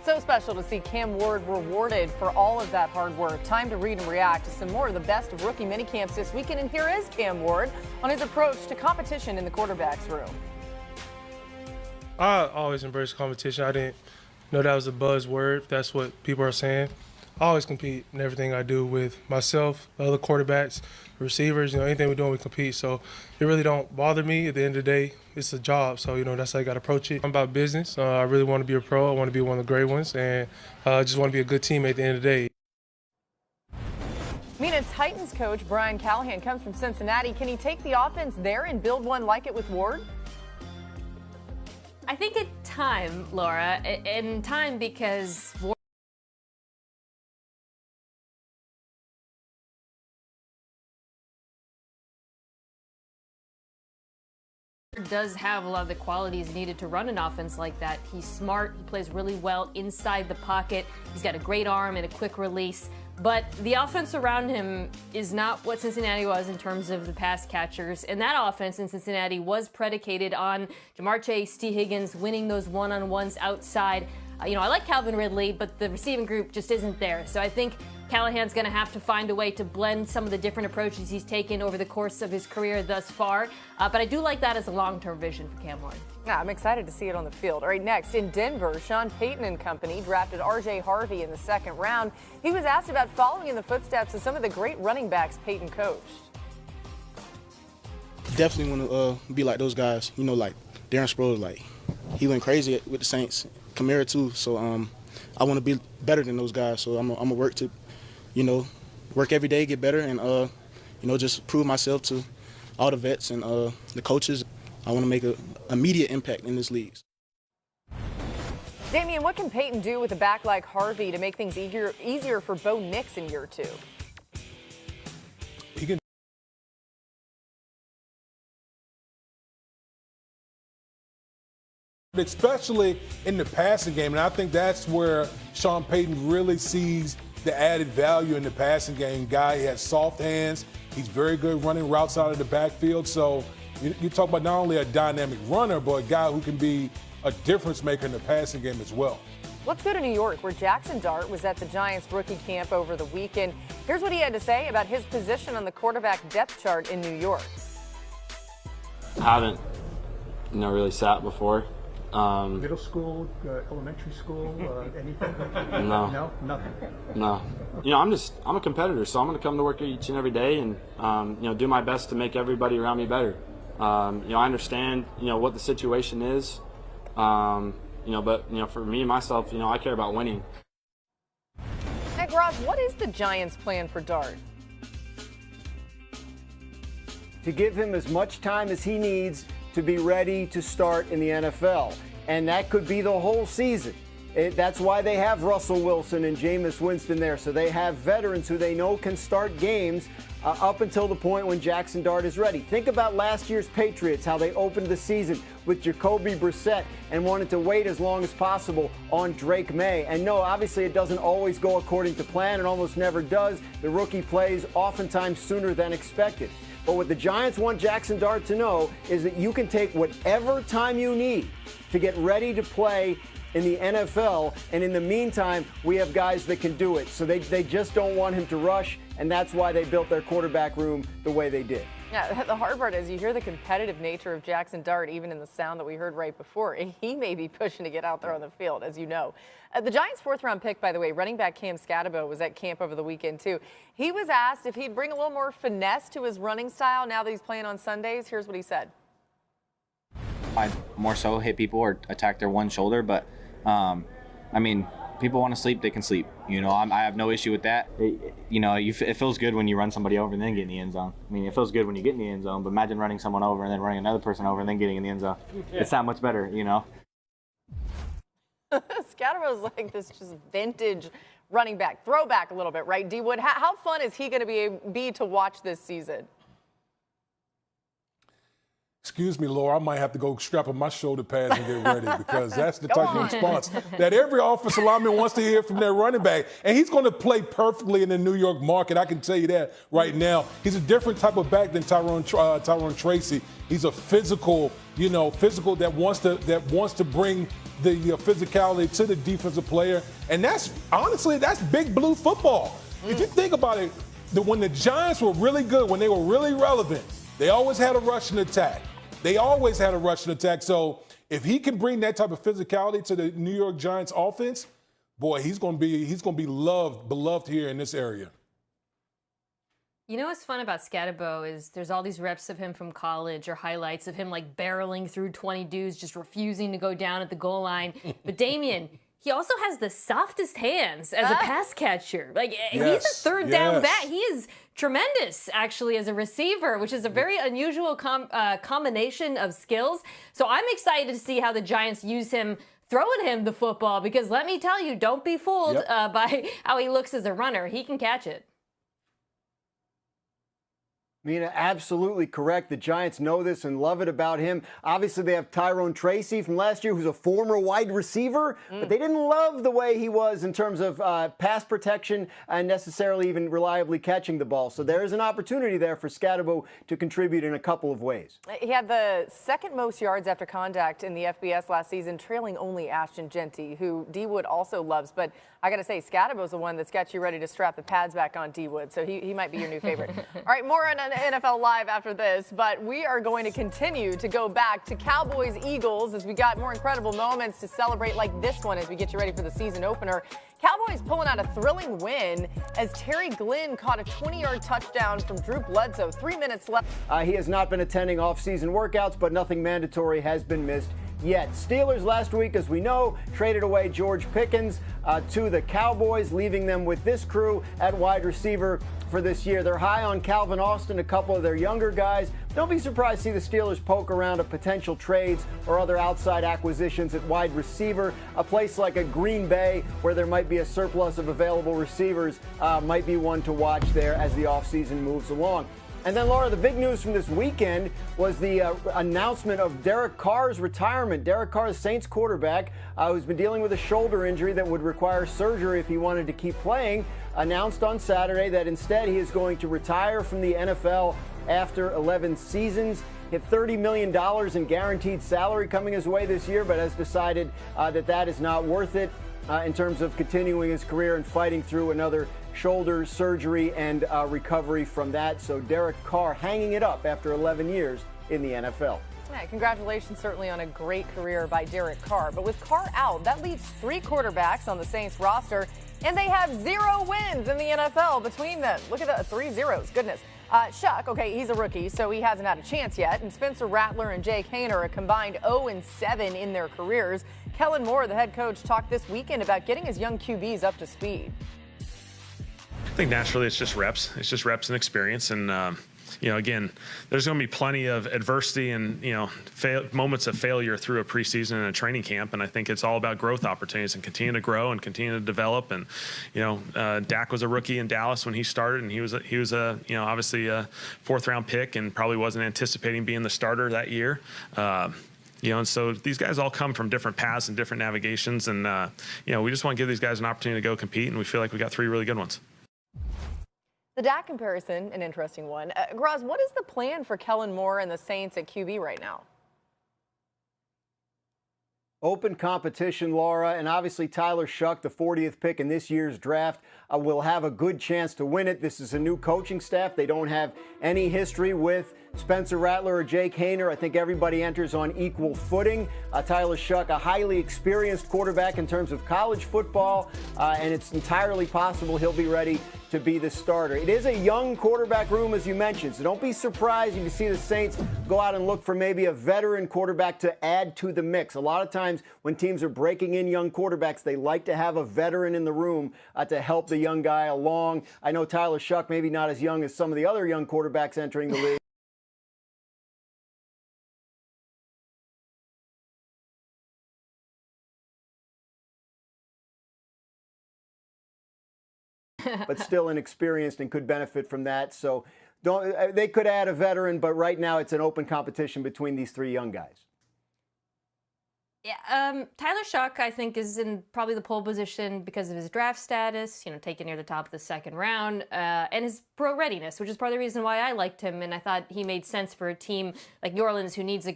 So special to see Cam Ward rewarded for all of that hard work. Time to read and react to some more of the best of rookie minicamps this weekend. And here is Cam Ward on his approach to competition in the quarterback's room. I always embrace competition. I didn't know that was a buzzword. That's what people are saying. I always compete in everything I do with myself, the other quarterbacks, receivers, anything we're doing, we compete. So it really don't bother me. At the end of the day, it's a job. So, that's how you got to approach it. I'm about business. I really want to be a pro. I want to be one of the great ones. And I just want to be a good teammate at the end of the day. Titans coach Brian Callahan comes from Cincinnati. Can he take the offense there and build one like it with Ward? I think in time, Laura, in time because Ward does have a lot of the qualities needed to run an offense like that. He's smart. He plays really well inside the pocket. He's got a great arm and a quick release. But the offense around him is not what Cincinnati was in terms of the pass catchers. And that offense in Cincinnati was predicated on Jamar Chase, T. Higgins winning those one-on-ones outside. I like Calvin Ridley, but the receiving group just isn't there. So I think Callahan's going to have to find a way to blend some of the different approaches he's taken over the course of his career thus far. But I do like that as a long-term vision for Cam Ward. Yeah, I'm excited to see it on the field. All right, next in Denver, Sean Payton and company drafted R.J. Harvey in the second round. He was asked about following in the footsteps of some of the great running backs Payton coached. Definitely want to be like those guys. Like Darren Sproles, he went crazy with the Saints. Kamara too. So I want to be better than those guys. So I'm gonna work to, work every day, get better, and just prove myself to all the vets and the coaches. I want to make an immediate impact in this league. Damian, what can Payton do with a back like Harvey to make things easier for Bo Nix in year two? He can. Especially in the passing game, and I think that's where Sean Payton really sees the added value in the passing game. Guy, he has soft hands. He's very good running routes out of the backfield. So you talk about not only a dynamic runner, but a guy who can be a difference maker in the passing game as well. Let's go to New York, where Jackson Dart was at the Giants rookie camp over the weekend. Here's what he had to say about his position on the quarterback depth chart in New York. I haven't, really sat before. Middle school, elementary school, anything? No. No? Nothing? No. I'm a competitor, so I'm going to come to work each and every day and, do my best to make everybody around me better. I understand, what the situation is, but, for me, myself, I care about winning. Hey, Ross, what is the Giants' plan for Dart? To give him as much time as he needs to be ready to start in the NFL. And that could be the whole season. That's why they have Russell Wilson and Jameis Winston there. So they have veterans who they know can start games up until the point when Jackson Dart is ready. Think about last year's Patriots, how they opened the season with Jacoby Brissett and wanted to wait as long as possible on Drake May. And no, obviously it doesn't always go according to plan. It almost never does. The rookie plays oftentimes sooner than expected. But what the Giants want Jackson Dart to know is that you can take whatever time you need to get ready to play in the NFL. And in the meantime, we have guys that can do it. So they just don't want him to rush. And that's why they built their quarterback room the way they did. Yeah, the hard part is you hear the competitive nature of Jackson Dart, even in the sound that we heard right before. He may be pushing to get out there on the field, as you know. The Giants' fourth-round pick, by the way, running back Cam Scatterbo, was at camp over the weekend, too. He was asked if he'd bring a little more finesse to his running style now that he's playing on Sundays. Here's what he said. I more so hit people or attack their one shoulder, but, people want to sleep, they can sleep. I have no issue with that. It feels good when you run somebody over and then get in the end zone. It feels good when you get in the end zone, but imagine running someone over and then running another person over and then getting in the end zone. Yeah. It's that much better, Scatterbo's like this just vintage running back, throwback a little bit, right? D-Wood, how fun is he going to be to watch this season? Excuse me, Laura, I might have to go strap on my shoulder pads and get ready because that's the type of response that every offensive lineman wants to hear from their running back. And he's going to play perfectly in the New York market. I can tell you that right now. He's a different type of back than Tyrone Tracy. He's a physical that wants to bring the physicality to the defensive player. And that's, honestly, that's big blue football. If you think about it, when the Giants were really good, when they were really relevant, they always had a rushing attack. So if he can bring that type of physicality to the New York Giants offense, boy, he's going to be beloved here in this area. You know what's fun about Scatterbo is there's all these reps of him from college or highlights of him like barreling through 20 dudes, just refusing to go down at the goal line. But Damian, he also has the softest hands as a pass catcher. Like, he's a third down back. He is tremendous, actually, as a receiver, which is a very unusual combination of skills. So I'm excited to see how the Giants use him throwing him the football, because let me tell you, don't be fooled by how he looks as a runner. He can catch it. Mina, absolutely correct. The Giants know this and love it about him. Obviously, they have Tyrone Tracy from last year, who's a former wide receiver, but they didn't love the way he was in terms of pass protection and necessarily even reliably catching the ball. So there is an opportunity there for Scatterbo to contribute in a couple of ways. He had the second most yards after contact in the FBS last season, trailing only Ashton Genty, who D. Wood also loves. But I got to say, Scatterbo's the one that's got you ready to strap the pads back on D. Wood, so he might be your new favorite. All right, more on NFL Live after this, but we are going to continue to go back to Cowboys-Eagles as we got more incredible moments to celebrate like this one as we get you ready for the season opener. Cowboys pulling out a thrilling win as Terry Glenn caught a 20-yard touchdown from Drew Bledsoe. 3 minutes left. He has not been attending off-season workouts, but nothing mandatory has been missed yet. Steelers last week, as we know, traded away George Pickens to the Cowboys, leaving them with this crew at wide receiver for this year. They're high on Calvin Austin, a couple of their younger guys. Don't be surprised to see the Steelers poke around at potential trades or other outside acquisitions at wide receiver. A place like a Green Bay, where there might be a surplus of available receivers, might be one to watch there as the offseason moves along. And then, Laura, the big news from this weekend was the announcement of Derek Carr's retirement. Derek Carr, the Saints quarterback, who's been dealing with a shoulder injury that would require surgery if he wanted to keep playing, announced on Saturday that instead he is going to retire from the NFL after 11 seasons. Hit $30 million in guaranteed salary coming his way this year, but has decided that is not worth it in terms of continuing his career and fighting through another shoulder surgery and recovery from that. So Derek Carr hanging it up after 11 years in the NFL. Yeah, congratulations certainly on a great career by Derek Carr. But with Carr out, that leaves 3 quarterbacks on the Saints roster, and they have 0 wins in the NFL between them. Look at that, 3 zeros, goodness. Shuck, okay, he's a rookie, so he hasn't had a chance yet. And Spencer Rattler and Jake Haener are combined 0-7 in their careers. Kellen Moore, the head coach, talked this weekend about getting his young QBs up to speed. I think naturally it's just reps. It's just reps and experience. And, again, there's going to be plenty of adversity and, moments of failure through a preseason and a training camp. And I think it's all about growth opportunities and continue to grow and continue to develop. And, Dak was a rookie in Dallas when he started, and he was obviously a 4th-round pick and probably wasn't anticipating being the starter that year. And so these guys all come from different paths and different navigations. And, we just want to give these guys an opportunity to go compete. And we feel like we got 3 really good ones. The Dak comparison, an interesting one. Graz, what is the plan for Kellen Moore and the Saints at QB right now? Open competition, Laura, and obviously Tyler Shuck, the 40th pick in this year's draft, will have a good chance to win it. This is a new coaching staff. They don't have any history with Spencer Rattler or Jake Haener. I think everybody enters on equal footing. Tyler Shuck, a highly experienced quarterback in terms of college football, and it's entirely possible he'll be ready to be the starter. It is a young quarterback room, as you mentioned, so don't be surprised if you see the Saints go out and look for maybe a veteran quarterback to add to the mix. A lot of times when teams are breaking in young quarterbacks, they like to have a veteran in the room to help the young guy along. I know Tyler Shuck, maybe not as young as some of the other young quarterbacks entering the league. But still inexperienced and could benefit from that. So they could add a veteran, but right now it's an open competition between these 3 young guys. Yeah, Tyler Shuck, I think, is in probably the pole position because of his draft status, taken near the top of the 2nd round, and his pro readiness, which is part of the reason why I liked him, and I thought he made sense for a team like New Orleans who needs a